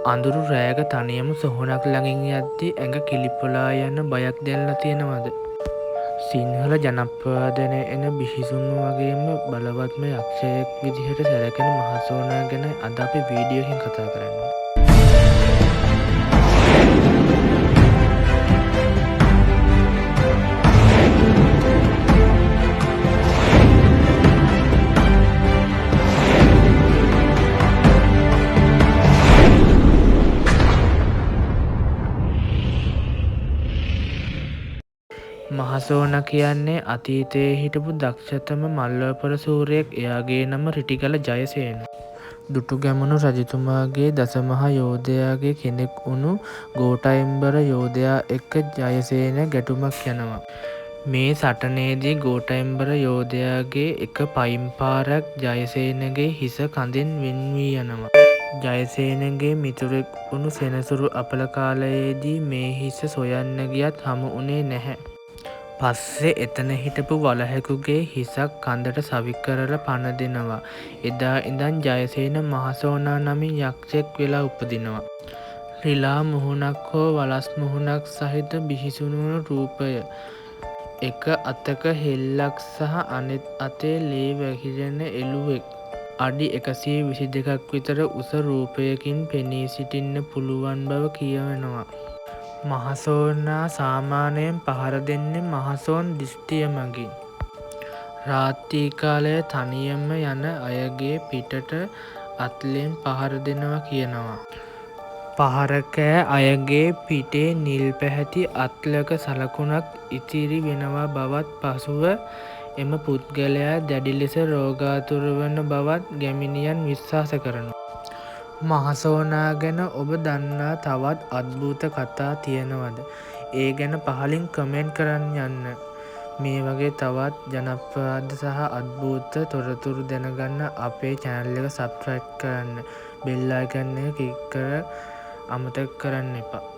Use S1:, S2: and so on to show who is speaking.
S1: අඳුරු රෑක තනියම සොහොනක් ළඟින් යද්දී ඇඟ කිලිපොලා යන බයක් දැනෙලා තියෙනවද? සිංහල ජනප්‍රවාදනයේ එන බිහිසුණු වගේම බලවත්ම යක්ෂයෙක් විදිහට සැලකෙන මහසෝනා ගැන අද අපි වීඩියෝ එකකින් කතා කරන්නේ. මහසෝනා කියන්නේ අතීතයේ හිටපු දක්ෂතම මල්වපොර සූරයෙක්. එයාගේ නම රිටිගල ජයසේන. දුටුගැමුණු රජතුමාගේ දසමහා යෝධයාගේ කෙනෙක් වුණු ගෝඨයිම්බර යෝධයා එක්ක ජයසේන ගැටුමක් යනවා. මේ සටනේදී ගෝඨයිම්බර යෝධයාගේ එක පයින් පාරක් ජයසේනගේ හිස කඳෙන් වෙන් වී යනවා. ජයසේනගේ මිතුරෙක් වුණු සෙනසුරු අපල කාලයේදී මේ හිස සොයන්න ගියත් හමු වුණේ නැහැ. පස්සේ එතන හිටපු වලහෙකුගේ හිසක් කඳට සවි කරලා පණ දෙනවා. එදා ඉඳන් ජයසේන මහසෝනා නමින් යක්ෂයෙක් වෙලා උපදිනවා. රිළා මුහුණක් හෝ වලස් මුහුණක් සහිත බිහිසුණු රූපය, එක අතක හෙල්ලක් සහ අනෙත් අතේ ලේ වැහිරෙන එළුවෙක්, අඩි 122ක් විතර උස රූපයකින් පෙනී සිටින්න පුළුවන් බව කියවෙනවා. මහසෝනා සාමාන්‍යයෙන් පහර දෙන්නේ මහසොන් දිස්ත්‍රිය මගින්. රාත්‍රී කාලයේ තනියම යන අයගේ පිටට අත්ලෙන් පහර දෙනවා කියනවා. පහර කෑ අයගේ පිටේ නිල් පැහැති අත්ලක සලකුණක් ඉතිරි වෙනවා බවත්, පසුව එම පුද්ගලයා දැඩි ලෙස රෝගාතුර වන බවත් ගැමිණියන් විශ්වාස කරනවා. මහසෝනා ගැන ඔබ දන්නා තවත් අද්භූත කතා තියෙනවද? ඒ ගැන පහලින් කමෙන්ට් කරන්න යන්න. මේ වගේ තවත් ජනප්‍රවාද සහ අද්භූත තොරතුරු දැනගන්න අපේ channel එක subscribe කරන්න. bell icon එක click කර අමතක කරන්න එපා.